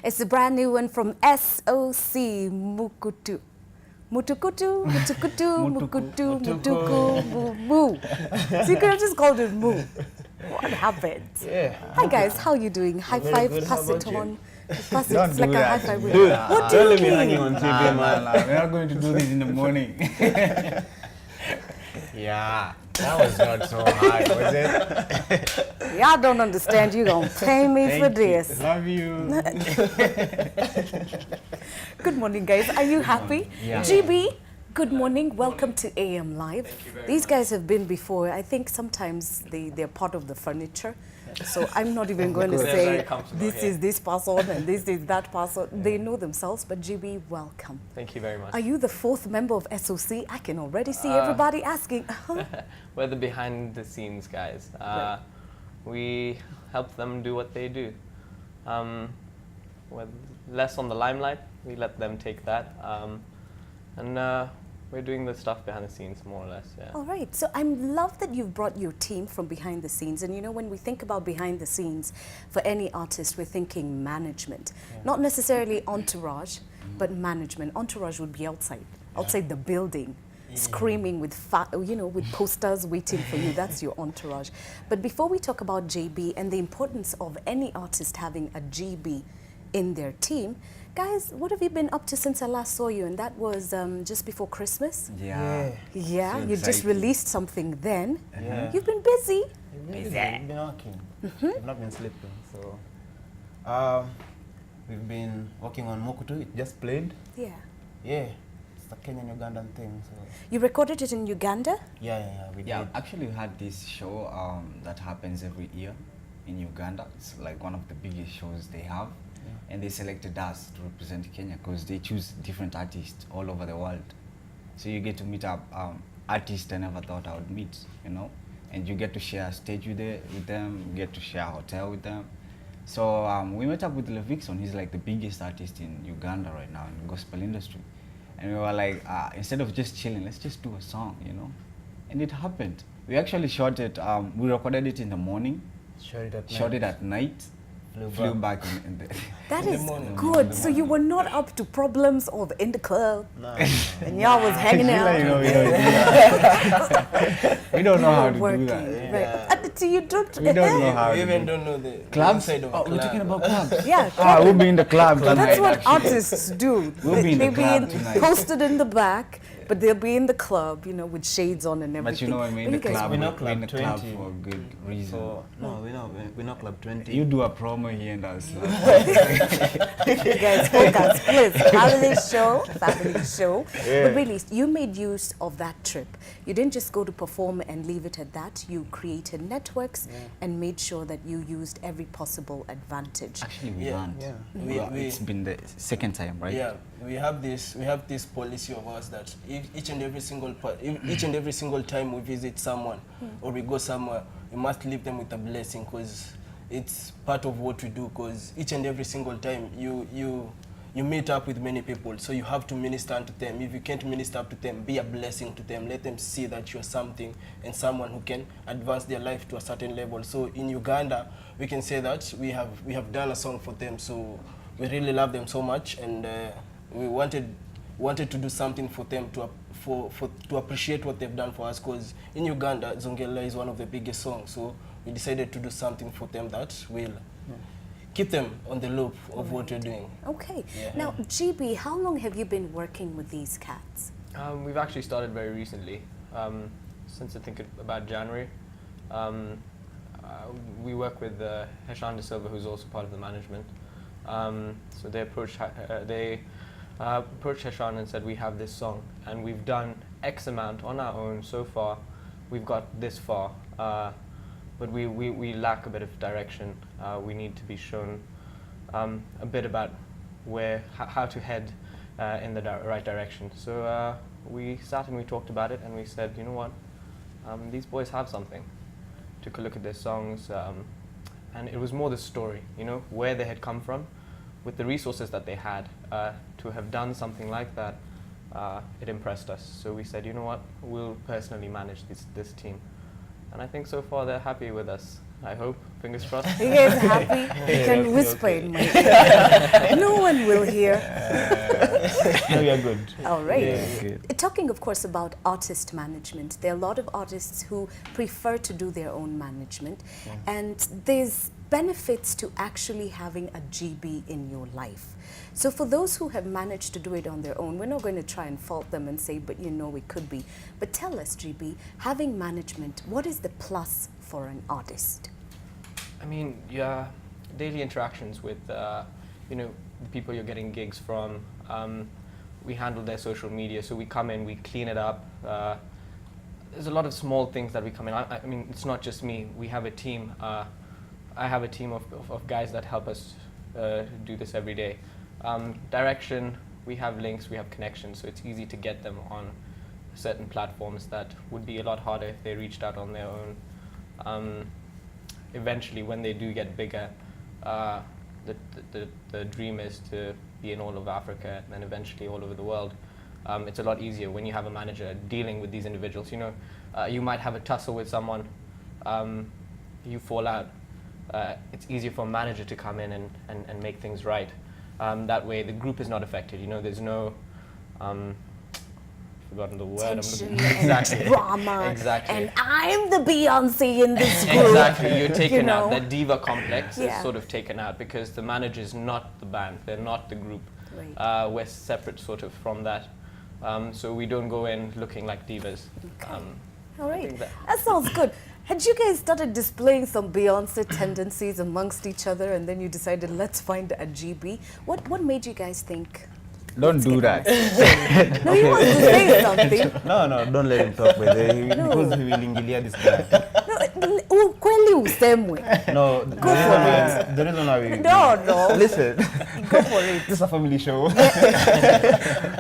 It's a brand new one from S.o.c. Mukutu. Mutukutu, mutukutu, mukutu, mutuku, moo, moo. So you could have just called it moo. What happened? Yeah. Hi guys, how are you doing? High five, pass it on. Pass it, it's like a high five. Dude, what do you let me mean? hanging on TV, man. We're not going to do this in the morning. Yeah, that was not so hard, was it? Y'all don't understand. You gonna pay me for this. Love you. Good morning, guys. Are you happy? Yeah. GB, good morning. Welcome to AM Live. These guys have been before. I think sometimes they're part of the furniture. So I'm not even going to say this is this person and this is that person. They know themselves, but GB, welcome. Thank you very much. Are you the fourth member of SOC? I can already see everybody asking. We're the behind the scenes guys. Right. We help them do what they do. We're less on the limelight. We let them take that. And we're doing the stuff behind the scenes, more or less, yeah. All right, so I love that you've brought your team from behind the scenes. And you know, when we think about behind the scenes, for any artist, we're thinking management. Yeah. Not necessarily entourage, but management. Entourage would be outside the building, screaming with, with posters waiting for you. That's your entourage. But before we talk about JB and the importance of any artist having a GB in their team, guys, what have you been up to since I last saw you? And that was just before Christmas? Yeah. Yeah, So you just exciting. released something then. Yeah. You've been busy. We've been working. We've not been sleeping. So, we've been working on Mukutu. It just played. Yeah. Yeah. It's a Kenyan-Ugandan thing. So, You recorded it in Uganda? we Yeah, did. actually we had this show that happens every year in Uganda. It's like one of the biggest shows they have. And they selected us to represent Kenya because they choose different artists all over the world. So you get to meet up artists I never thought I would meet, you know? And you get to share a stage with them, you get to share a hotel with them. So we met up with Levixon. He's like the biggest artist in Uganda right now in the gospel industry. And we were like, instead of just chilling, let's just do a song, you know? And it happened. We actually shot it, we recorded it in the morning, shot it at night, flew back in the That In the is morning. good. So you were not up to problems of in the club. No. And y'all was hanging out. We don't know how to do working. that. Right. So you don't. We don't know how We to even do don't know the clubs. inside of a Oh, club. we're talking about clubs. Yeah. We'll be in the club tonight. That's what actually. artists do. We'll be in the They'll club be tonight. posted in the back, but they'll be in the club, with shades on and everything. But you know, I mean, But the you guys club, we're we're not in the Club club 20. for a good reason. So, no, we're not Club 20. You do a promo here and us. You guys focus, please. Family show. But really, you made use of that trip. You didn't just go to perform and leave it at that. You created networks and made sure that you used every possible advantage. Actually, we Yeah, learned. yeah. It's been the second time, right? Yeah, we have this policy of ours that each and every single time we visit someone or we go somewhere, we must leave them with a blessing because it's part of what we do. Because each and every single time you meet up with many people, so you have to minister unto them. If you can't minister up to them, be a blessing to them. Let them see that you're something and someone who can advance their life to a certain level. So in Uganda, we can say that we have done a song for them. So we really love them so much, and we wanted to do something for them to appreciate what they've done for us. Because in Uganda, Zongela is one of the biggest songs. So we decided to do something for them that will keep them on the loop of what we're doing. Okay. Yeah. Now, GB, how long have you been working with these cats? We've actually started very recently, since I think about January. We work with Heshan De Silva, who's also part of the management. So they approached Heshan and said, we have this song, and we've done X amount on our own so far. We've got this far, but we lack a bit of direction. We need to be shown a bit about how to head in the right direction. So we sat and we talked about it, and we said, you know what, these boys have something. Took a look at their songs, and it was more the story, where they had come from, with the resources that they had. To have done something like that, it impressed us. So we said, you know what, we'll personally manage this team. And I think so far they're happy with us. I hope. Fingers crossed. You guys happy? You can whisper in my ear. No one will hear. No, we are good. All right. Yeah, good. Talking, of course, about artist management, there are a lot of artists who prefer to do their own management, and there's benefits to actually having a GB in your life. So for those who have managed to do it on their own, we're not going to try and fault them and say, but you know, it could be. But tell us, GB, having management, what is the plus for an artist? I mean, yeah, daily interactions with, you know, the people you're getting gigs from. We handle their social media, so we come in, we clean it up. There's a lot of small things that we come in. I mean, it's not just me. We have a team. I have a team of guys that help us do this every day. Direction, we have links, we have connections, so it's easy to get them on certain platforms that would be a lot harder if they reached out on their own. Eventually, when they do get bigger, the dream is to be in all of Africa and then eventually all over the world. It's a lot easier when you have a manager dealing with these individuals. You know, you might have a tussle with someone, you fall out. It's easier for a manager to come in and make things right. That way the group is not affected. You know, there's no, forgotten the word. Tension Exactly. and drama. Exactly. And I'm the Beyonce in this group. Exactly, you're taken You know? out. That diva complex Yeah. is sort of taken out because the manager is not the band, they're not the group. Right. We're separate sort of from that. So we don't go in looking like divas. Okay. All I right, think that sounds good. Had you guys started displaying some Beyonce tendencies amongst each other and then you decided, let's find a GB? What made you guys think? Don't let's do get that. a message? No, he wants to say something. No, don't let him talk, but No. because he will ingilia this guy. No, kweli usemwe. No, the reason why we... No. Listen, Go for it. this is a family show.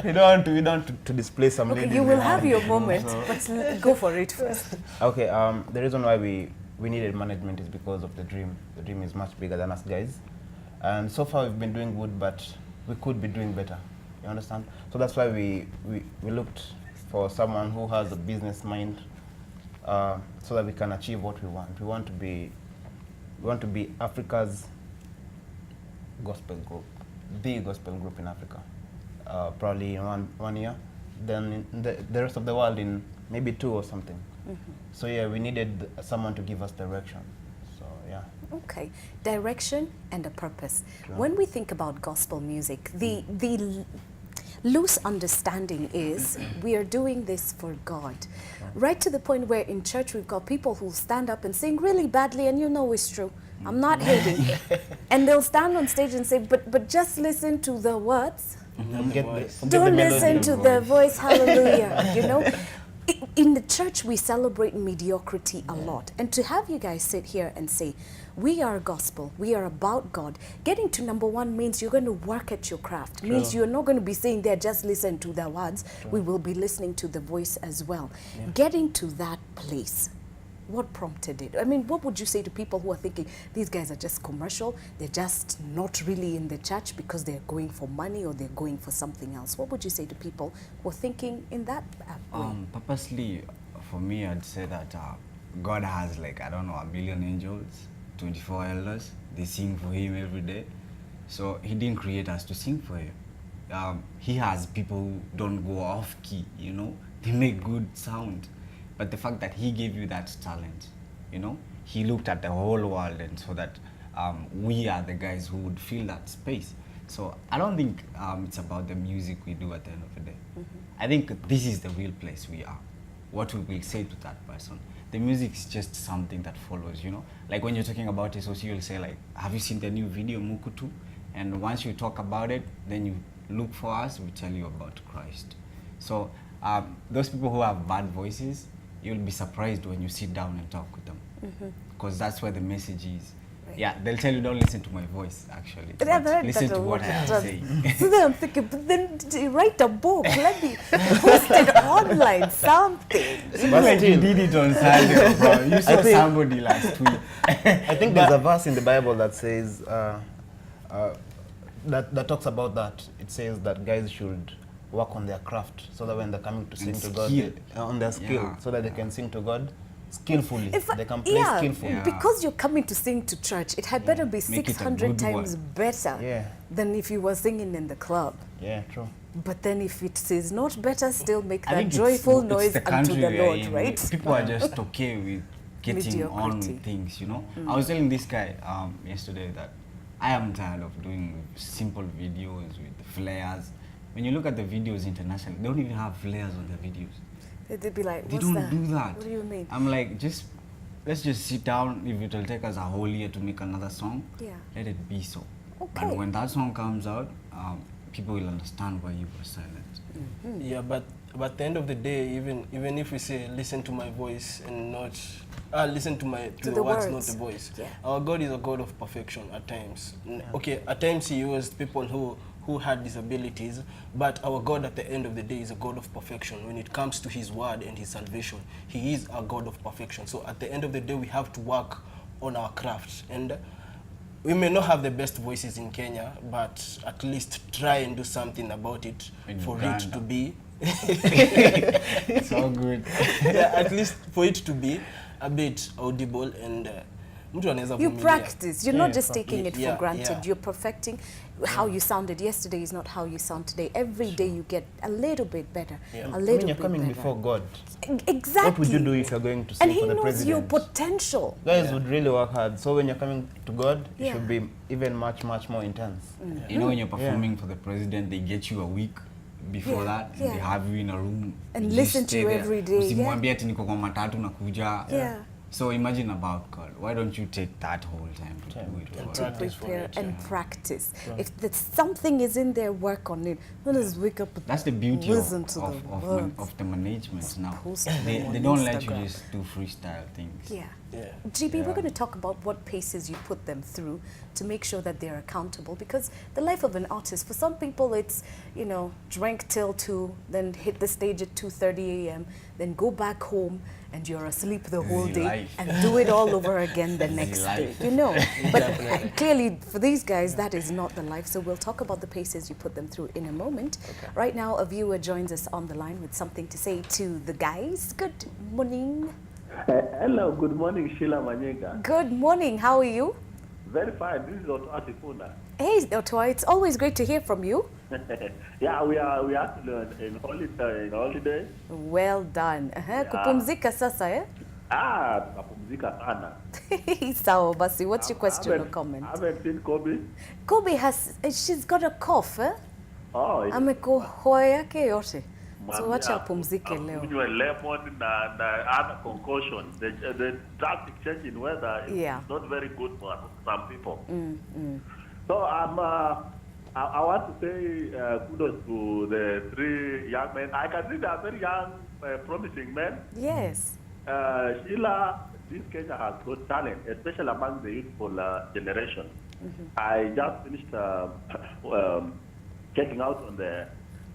we don't want to display some Okay, ladies you will in have the your room, moment, so- but go for it first. Okay, the reason why we needed management is because of the dream. The dream is much bigger than us guys. And so far we've been doing good, but we could be doing better. You understand? So that's why we looked for someone who has a business mind, so that we can achieve what we want. We want to be Africa's gospel group, the gospel group in Africa. Probably in one year, then in the rest of the world in maybe 2 or something. So yeah, we needed someone to give us direction. So yeah. Okay, direction and a purpose. Sure. When we think about gospel music, the loose understanding is we are doing this for God. Right to the point where in church we've got people who stand up and sing really badly, and you know it's true. I'm not hating. And they'll stand on stage and say, but just listen to the words. Forget the Don't listen melody. to the voice, hallelujah, you know. In the church, we celebrate mediocrity a lot. And to have you guys sit here and say, we are gospel, we are about God. Getting to number 1 means you're going to work at your craft. Means you're not going to be saying there, just listen to the words. We will be listening to the voice as well. Yeah. Getting to that place, what prompted it? I mean, what would you say to people who are thinking, these guys are just commercial, they're just not really in the church because they're going for money or they're going for something else? What would you say to people who are thinking in that way? Purposely, for me, I'd say that God has like, I don't know, 1 billion angels, 24 elders. They sing for him every day. So he didn't create us to sing for him. He has people who don't go off key, you know. They make good sound. But the fact that he gave you that talent, you know, he looked at the whole world and so that we are the guys who would fill that space. So I don't think it's about the music we do at the end of the day. I think this is the real place we are. What we will say to that person. The music is just something that follows, you know. Like when you're talking about S.o.c, you'll say like, have you seen the new video Mukutu? And once you talk about it, then you look for us, we tell you about Christ. So those people who have bad voices, you'll be surprised when you sit down and talk with them. Because that's where the message is. Right. Yeah, they'll tell you don't listen to my voice actually. But I've but heard listen that to a what lot. I have to say. So then I'm thinking, but then write a book, let me post it online, something. But like you did it on Sunday, bro. You saw think- somebody last week. I think there's a verse in the Bible that says that talks about that. It says that guys should work on their craft so that when they're coming to sing to God, skill. on their skill, Yeah. so that they can sing to God skillfully. They can play yeah, skillfully. Yeah. because you're coming to sing to church, it had better be Make it a 600 good times one. better Yeah. than if you were singing in the club. Yeah, true. But then if it is not better, still make I that think joyful it's noise the unto country the we are Lord, in. right? People are just okay with getting on Mediocrity. with things, you know. I was telling this guy yesterday that I am tired of doing simple videos with flares. When you look at the videos internationally, they don't even have flares on their videos. They'd be like, They what's don't that? do that. What do you mean? I'm like, let's just sit down. If it will take us a whole year to make another song, Yeah. let it be so. Okay. And when that song comes out, people will understand why you were silent. Yeah, but at the end of the day, even if we say listen to my voice and not listen to To the the words, words. not the voice. Yeah. Our God is a God of perfection at times. Okay, at times He used people who had disabilities, but our God at the end of the day is a God of perfection. When it comes to His word and His salvation, He is a God of perfection. So at the end of the day, we have to work on our craft. And we may not have the best voices in Kenya, but at least try and do something about it In for Uganda. it to be So good. yeah, at least for it to be a bit audible and mtu anaweza You vumilia. practice. You're not Yeah, just taking it for yeah, granted. yeah. You're perfecting how you sounded yesterday is not how you sound today. Every day you get a little bit better. Yeah. A I little mean, you're bit coming better. before God. Exactly. What would you do if you're going to sing And for He the knows president? your potential. Guys would really work hard. So when you're coming to God, Yeah. it should be even much more intense. You know, when you're performing for the president, they get you a week before Yeah, that, and yeah. they have you in a room And you listen just to stay you there. every day, Usimwambie ati niko kwa matatu nakuja. Yeah. So imagine about God. Why don't you take that whole time to do it? And for To practice for prepare it, and yeah. practice. If there's something is in there, work on it. Don't just wake up. That's the beauty of, Listen to the words. of the management now. Post They them on don't let you Instagram. just do freestyle things. Yeah. Yeah. GB, Yeah. we're going to talk about what paces you put them through to make sure that they're accountable, because the life of an artist, for some people it's, drink till 2, then hit the stage at 2:30 a.m., then go back home and you're asleep the whole Easy day life. and do it all over again the Easy next day, life. But clearly for these guys, that is not the life. So we'll talk about the paces you put them through in a moment. Okay. Right now, a viewer joins us on the line with something to say to the guys. Good morning. Hello, good morning, Sheila Manyega. Good morning. How are you? Very fine. This is Otto Atifuna. Hey, Otoa, it's always great to hear from you. Yeah, we are actually in holiday. Well done. Kupumzika sasa, eh? Tunapumzika sana. Sawa basi, what's your question or I comment? haven't seen Kobe. Kobe she's got a cough, eh? Oh, Amekohoa yake yote. So wacha apumzike leo. Kunywa lemon and other concussions. The drastic change in weather is Yeah. not very good for some people. So I want to say kudos to the 3 young men. I can see they are very young, promising men. Yes. Sheila, this Kenya has got talent, especially among the youthful generation. I just finished checking out on the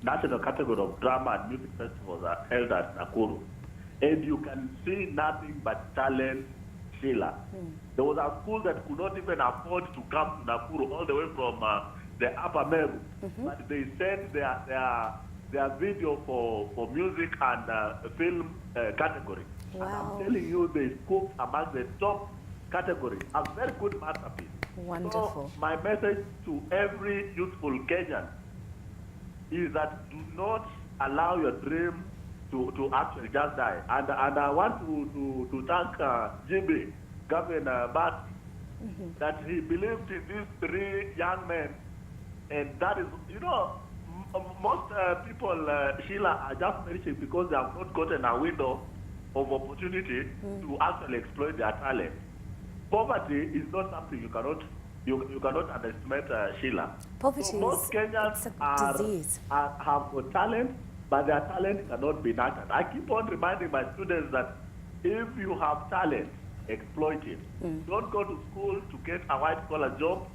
national category of drama and music festivals that held at Nakuru. And you can see nothing but talent, Sheila. There was a school that could not even afford to come to Nakuru all the way from the Upper Meru. But they sent their video for music and film category. And Wow. I'm telling you, they scooped among the top category. A very good masterpiece. Wonderful. So my message to every youthful Kenyan is that do not allow your dream to actually just die. And I want to thank GB, Governor Bat, that he believed in these 3 young men. And that is, most people, Sheila, are just perishing because they have not gotten a window of opportunity to actually exploit their talent. Poverty is not something you cannot underestimate, Sheila. Poverty So most is Kenyans it's a disease. have got talent, but their talent cannot be nurtured. I keep on reminding my students that if you have talent, exploit it. Don't go to school to get a white-collar job.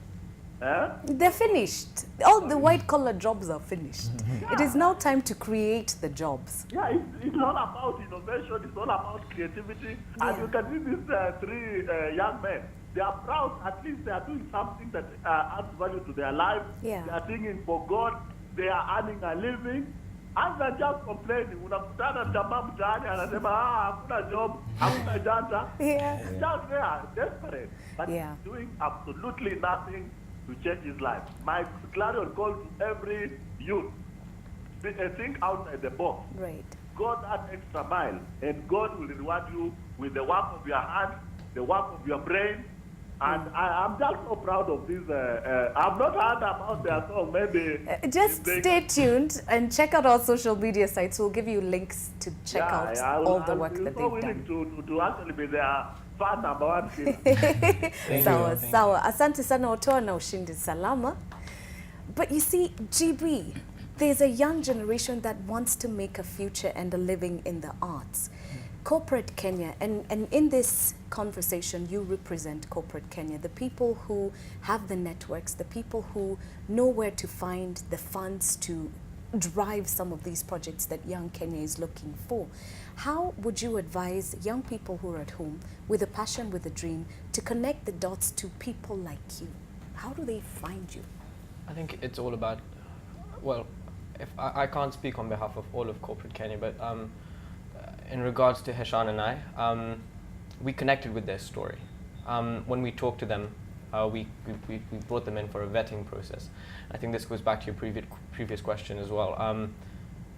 They're finished. All the white-collar jobs are finished. It is now time to create the jobs. Yeah, it's all about innovation. It's all about creativity. And Yeah. you can see these 3 young men. They are proud. At least they are doing something that adds value to their life. Yeah. They are singing for God. They are earning a living. Anza just complaining, unakutana jamaa mtaani anasema hakuna job, hakuna janta. Yeah. He's just there, desperate, but Yeah. he's doing absolutely nothing to change his life. My clarion call to every youth: think outside the box. Right. Go that extra mile, and God will reward you with the work of your hands, the work of your brain. And I'm just so proud of this. I've not heard about their song. Maybe Just if they- stay tuned and check out our social media sites. We'll give you links to check out all the work that so they've done. willing to actually be their fan number one killer. Sawa, sawa. Asante sana Otoa na ushindi salama. But you see, GB, there's a young generation that wants to make a future and a living in the arts. Corporate Kenya, and in this conversation, you represent Corporate Kenya, the people who have the networks, the people who know where to find the funds to drive some of these projects that young Kenya is looking for. How would you advise young people who are at home with a passion, with a dream, to connect the dots to people like you? How do they find you? I think it's all about, well, if I can't speak on behalf of all of Corporate Kenya, but in regards to Heshan and I, we connected with their story. When we talked to them, we brought them in for a vetting process. I think this goes back to your previous question as well.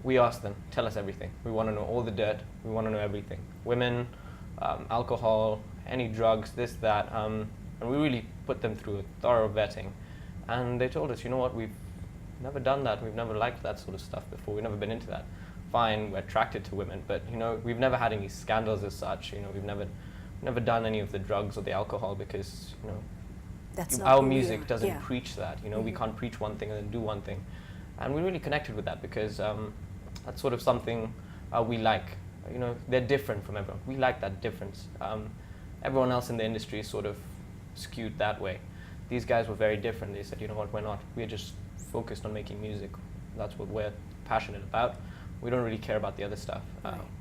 We asked them, tell us everything. We want to know all the dirt. We want to know everything. Women, alcohol, any drugs, this, that. And we really put them through a thorough vetting. And they told us, you know what, we've never done that. We've never liked that sort of stuff before. We've never been into that. Fine, we're attracted to women, but you know, we've never had any scandals as such. You know, we've never done any of the drugs or the alcohol because, you know, That's not our who we music are. doesn't Yeah. preach that. You know, we can't preach one thing and then do one thing. And we really connected with that because that's sort of something we like. You know, they're different from everyone. We like that difference. Everyone else in the industry is sort of skewed that way. These guys were very different. They said, you know what, we're not. We're just focused on making music. That's what we're passionate about. We don't really care about the other stuff.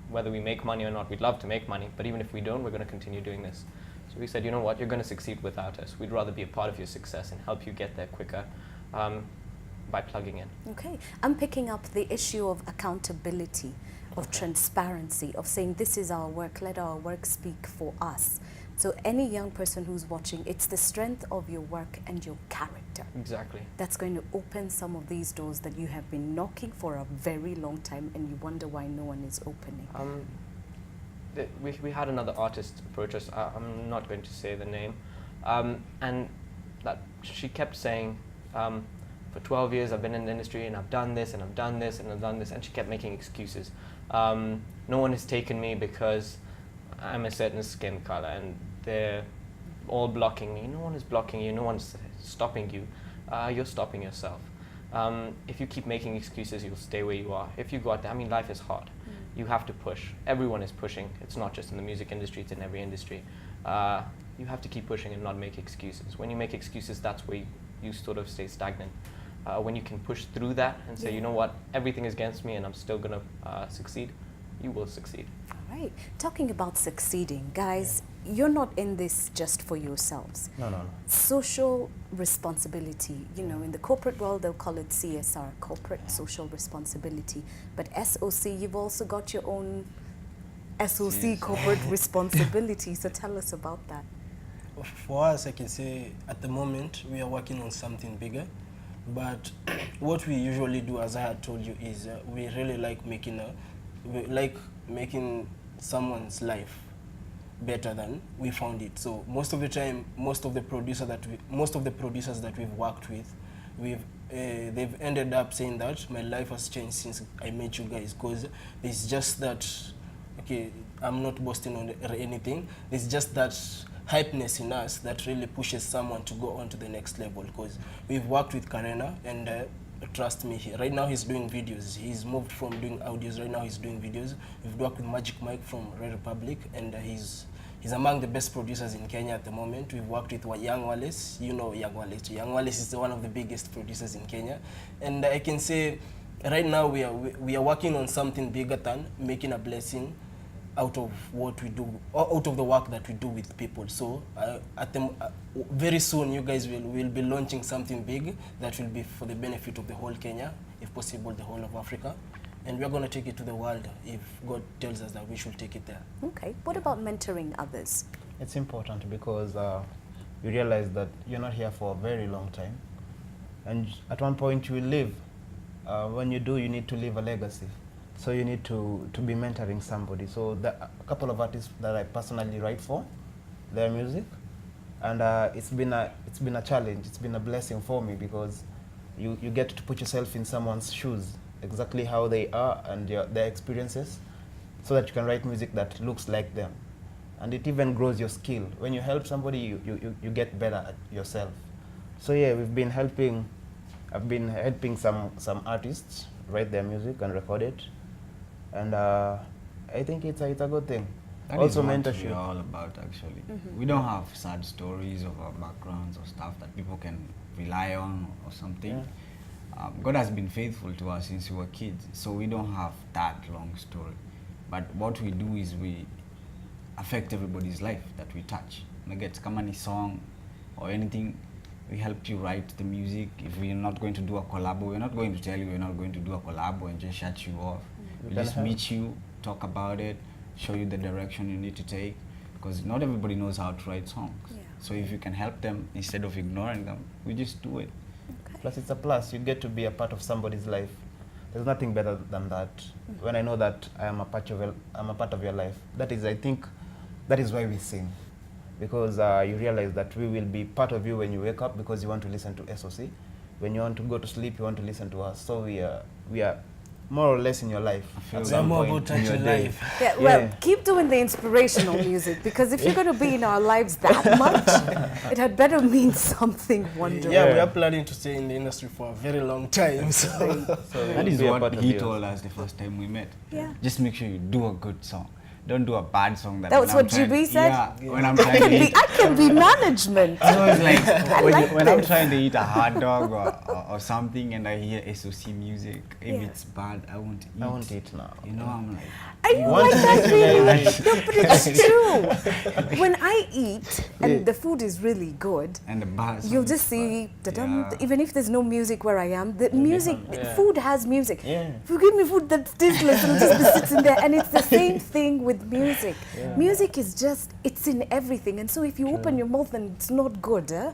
Whether we make money or not, we'd love to make money, but even if we don't, we're going to continue doing this. So we said, you know what, you're going to succeed without us. We'd rather be a part of your success and help you get there quicker by plugging in. Okay, I'm picking up the issue of accountability, of transparency, of saying this is our work, let our work speak for us. So any young person who's watching, it's the strength of your work and your character Exactly. that's going to open some of these doors that you have been knocking for a very long time and you wonder why no one is opening. We had another artist approach us. I'm not going to say the name, and that she kept saying, for 12 years I've been in the industry and I've done this and I've done this and I've done this, and she kept making excuses. No one has taken me because I'm a certain skin color and they're all blocking me. No one is blocking you, no one's stopping you. You're stopping yourself. If you keep making excuses, you'll stay where you are. If you go out there, I mean, life is hard. You have to push. Everyone is pushing. It's not just in the music industry, it's in every industry. You have to keep pushing and not make excuses. When you make excuses, that's where you sort of stay stagnant. When you can push through that and say, you know what, everything is against me and I'm still gonna succeed, you will succeed. All right, talking about succeeding, guys, you're not in this just for yourselves. No. Social responsibility, you know, in the corporate world, they'll call it CSR, corporate social responsibility. But SOC, you've also got your own SOC corporate responsibility. So tell us about that. For us, I can say at the moment we are working on something bigger. But what we usually do, as I had told you, is we really like making someone's life better than we found it. So most of the time, most of the producers that we've worked with, they've ended up saying that my life has changed since I met you guys, because it's just that, okay, I'm not boasting on anything, it's just that hypeness in us that really pushes someone to go on to the next level. Because we've worked with Karena, and trust me, right now he's doing videos. He's moved from doing audios, right now he's doing videos. We've worked with Magic Mike from Red Republic, and he's among the best producers in Kenya at the moment. We've worked with Young Wallace. You know Young Wallace. Young Wallace is one of the biggest producers in Kenya. And I can say right now we are working on something bigger than making a blessing out of what we do, or out of the work that we do with people. So very soon you guys will be launching something big that will be for the benefit of the whole Kenya, if possible the whole of Africa. and we're going to take it to the world if God tells us that we should take it there. Okay. What about mentoring others? It's important because you realize that you're not here for a very long time, and at one point you will leave. When you do, you need to leave a legacy. So you need to be mentoring somebody. So a couple of artists that I personally write for, their music, and it's been a challenge. It's been a blessing for me because you get to put yourself in someone's shoes, exactly how they are and their experiences, so that you can write music that looks like them. And it even grows your skill. When you help somebody, you get better at yourself. So yeah, I've been helping some artists write their music and record it, and I think it's a good thing. That Also is what mentorship. we're all about, actually. We don't have sad stories of our backgrounds or stuff that people can rely on or something. God has been faithful to us since we were kids, so we don't have that long story. But what we do is we affect everybody's life that we touch. Get come any song or anything, we help you write the music. If we're not going to do a collab, we're not going to tell you we're not going to do a collab and just shut you off. We just meet you, talk about it, show you the direction you need to take, because not everybody knows how to write songs. Yeah. So if you can help them instead of ignoring them, we just do it. Okay. Plus, it's a plus. You get to be a part of somebody's life. There's nothing better than that. When I know that I'm a part of your life, that is, I think, that is why we sing, because you realize that we will be part of you when you wake up, because you want to listen to SOC. When you want to go to sleep, you want to listen to us. So we are more or less in your life. feel at that. some We're more point about in your touching day. life. Yeah, well, Yeah. keep doing the inspirational music, because if you're going to be in our lives that much, it had better mean something wonderful. Yeah, we are planning to stay in the industry for a very long time. So So That we'll is be a what part of he you. told us the first time we met. Yeah. Just make sure you do a good song. Don't do a bad song. That when was I'm what trying- GB said? Yeah, when I'm trying to eat. I can be management. So it's like when I'm this. trying to eat a hot dog or something and I hear SOC music, if Yeah. it's bad, I won't eat. I won't eat now. You know, I'm like, I like that feeling. No, but it's true. When I eat and the food is really good, and the bad song you'll is just see, bad. da-dum, Yeah. even if there's no music where I am, the music, Yeah. food has music. Yeah. If you give me food that's tasteless, it'll just be sitting there. And it's the same thing with music. Music is just, it's in everything. And so if you open your mouth and it's not good, there's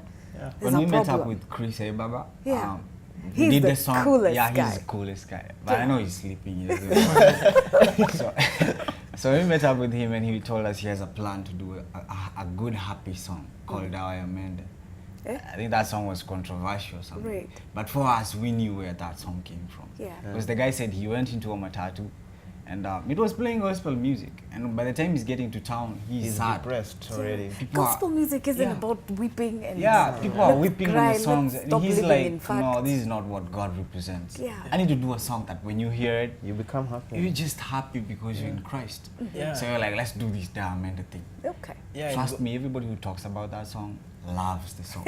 When a we met up problem. with Chris Baba, Yeah. we He's did the the song. coolest yeah, guy. he's the coolest guy. But Yeah. I know he's sleeping. He doesn't know. so we met up with him and he told us he has a plan to do a good happy song called How I Amended. Eh? I think that song was controversial or something. Right. But for us, we knew where that song came from. Yeah. Because the guy said he went into a matatu and it was playing gospel music. And by the time he's getting to town, he's sad. depressed already. People are- Gospel music isn't yeah. about weeping and Yeah, people are let's weeping on cry, the songs. let's And stop he's living like, in no, facts." this is not what God represents. Yeah. I need to do a song that when you hear it, You become happy. you're just happy because you're in Christ. Yeah. So you're like, let's do this Diamond thing. Okay. yeah, and Trust me, everybody who talks about that song loves the song.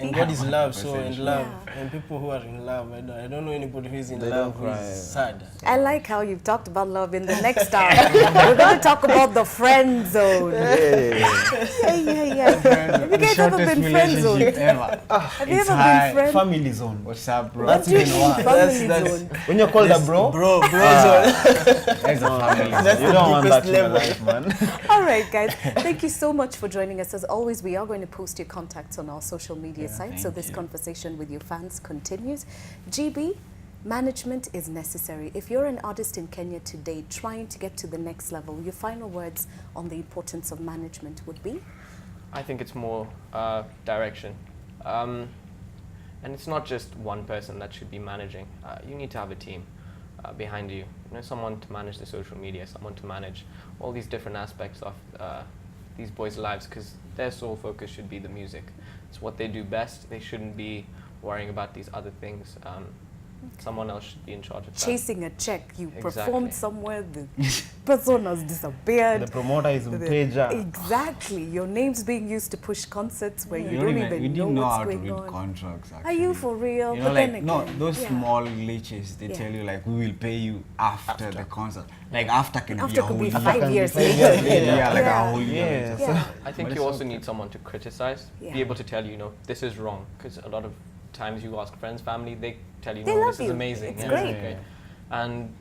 And God is love, so 100% in sure. love, Yeah. and people who are in love, I don't know anybody who is in They love don't who cry. is sad. I like how you've talked about love in the next hour. We're going to talk about the friend zone. Yeah. Have you The guys ever shortest been friend relationship zoned? ever. Have you It's ever high. been friend? Family zone. What's up, bro? What do you mean family That's- zone? When you're called a bro, Bro, That's a family. That's you the don't want that deepest in your level. life, man. All right, guys. Thank you so much for joining us. As always, we are going to post your contacts on our social media sites, so thank this you. conversation with your fans continues. GB, management is necessary. If you're an artist in Kenya today trying to get to the next level, your final words on the importance of management would be? I think it's more direction. And it's not just one person that should be managing. You need to have a team behind you. You know, someone to manage the social media, someone to manage all these different aspects of these boys' lives, because their sole focus should be the music. It's what they do best. They shouldn't be worrying about these other things. Someone else should be in charge of that. Chasing a check. You Exactly. performed somewhere, the person has disappeared. The promoter is Mteja. Exactly. Your name's being used to push concerts where you We don't we even know didn't know what's how to going read on. contracts. Are Actually. you for real? You know, But like then no, again, those yeah. small glitches. They Yeah. tell you like we will pay you after the concert. Like after can After be a could whole be year. 5 years Can be later. 5 years later. Yeah, like Yeah. a whole year. Yeah. later. Yeah. I think But you it's also okay. need someone to criticize, Yeah. be able to tell you, this is wrong. Because a lot of times you ask friends, family, they tell you, They no, love this is you. amazing. It's yeah, great. And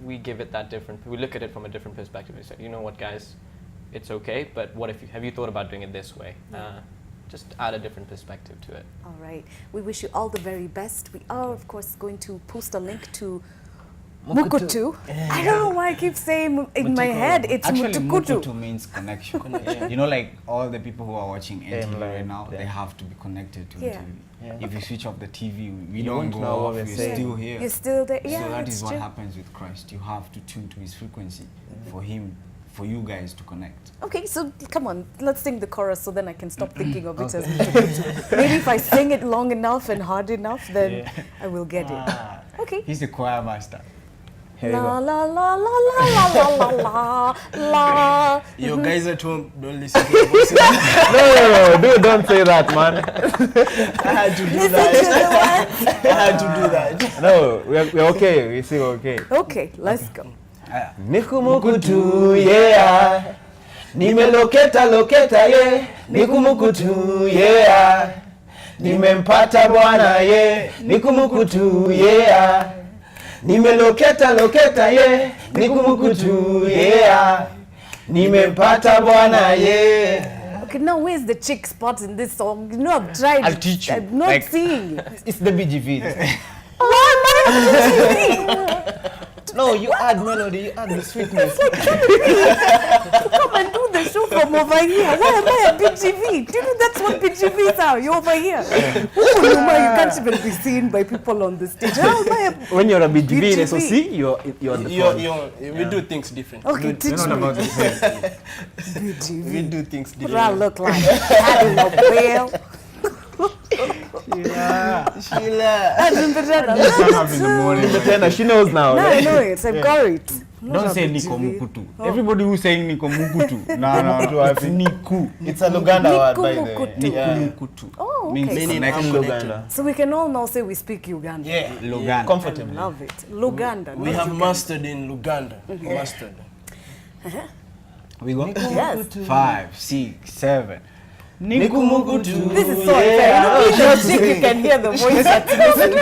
we give it that different. We look at it from a different perspective. We say, you know what, guys, it's okay, but what if have you thought about doing it this way? Just add a different perspective to it. All right. We wish you all the very best. We are, of course, going to post a link to Mukutu. I don't know why I keep saying in my head it's Actually, Mutukutu. Mukutu means connection. You know, like all the people who are watching NTV right now, they have to be connected to NTV. If you switch off the TV, we don't go off, we're still here. You're still there. Yeah, so that it's is what true. happens with Christ. You have to tune to his frequency for him, for you guys to connect. Okay, so come on, let's sing the chorus so then I can stop thinking of it as Mutukutu. Maybe if I sing it long enough and hard enough, then I will get it. Okay. He's the choir master. La la la la la la la la la. Your guys at home don't listen to your voices. No, don't say that, man. I had to do that. I had to do that. No, we're okay. We sing okay. Okay, let's go. Nikumukutu, yeah. Nimeloketa loketa, yeah. Nikumukutu, yeah. Nimempata bwana, yeah. Nikumukutu, yeah. Nimeloketa loketa, yeah. Nikumukutu, yeah. Nimempata bwana, yeah. Okay, now where's the chick spot in this song? You know, I've tried. I'll teach you. I'm not Like- seeing. It's the BGV. Why am I No, you add melody, you add the sweetness. come and do the show from over here? Why am I at BGV? Do you know that's what BGVs are? You're over here. Ooh, Numa, you can't even be seen by people on the stage. How am I at When you're a BGV in BGV? SOC, you're on the phone. We do things different. Okay, teach You're me. not about to say. BGV. We do things What do I different. look like? Having a whale. Sheila. I don't Wake up in the morning. Tena, she knows now. No, I know it. I've got it. Don't say Niko Mukutu. Everybody who's saying Niko Mukutu. No. It's Niku. It's a Luganda word, by the way. Nikumukutu. Niku Yeah. Mukutu. Oh, Means okay. Meaning connection. I'm connected. So we can all now say we speak Uganda. Yeah. Luganda. I Comfortably. love it. Luganda. We not have Uganda. mastered in Luganda. Mastered. We go? Yes. 5, 6, 7. Niku Mukutu. This is so unfair. You know, in the chick, you can hear the voice that's missing.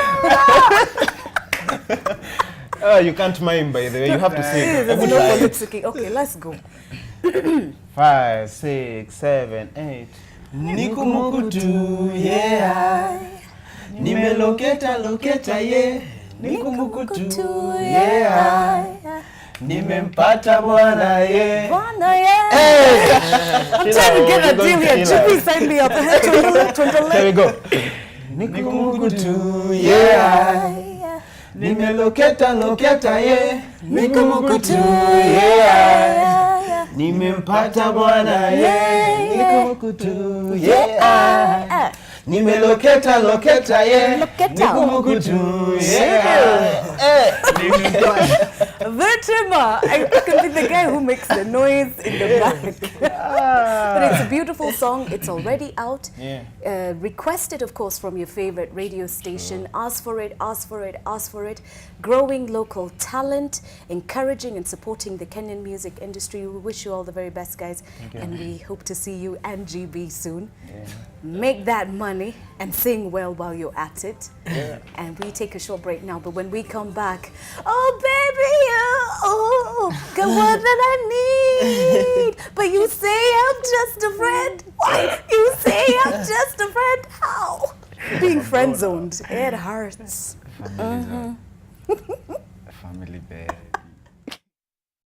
Oh, you can't mime, by the way. You have to sing. There's no for lip syncing. Okay, let's go. 5, 6, 7, 8. Niku Mukutu, yeah. Nimeloketa loketa, yeah. Niku Mukutu, yeah. Nimempata bwana, yeah. Bwana, yeah. I'm trying to get a deal here. Chippy, sign me up. There we go. Niku Mukutu, yeah. Nimeloketa loketa, yeah. Niku Mukutu, yeah. Nimempata bwana, yeah. Niku Mukutu, yeah. Nimeloketa loketa, yeah. Niku Mukutu, yeah. Vertima. I can be the guy who makes the noise in the back. But it's a beautiful song. It's already out. Yeah. Requested, of course, from your favorite radio station. Ask for it, ask for it, ask for it. Growing local talent, encouraging and supporting the Kenyan music industry. We wish you all the very best, guys. And we hope to see you and GB soon. Yeah. Make that money and sing well while you're at it. And we take a short break now, but when we come back, oh baby, oh, got what that I need. But you say I'm just a friend. What? You say I'm just a friend? How? Being friend zoned, it hurts. Family bed.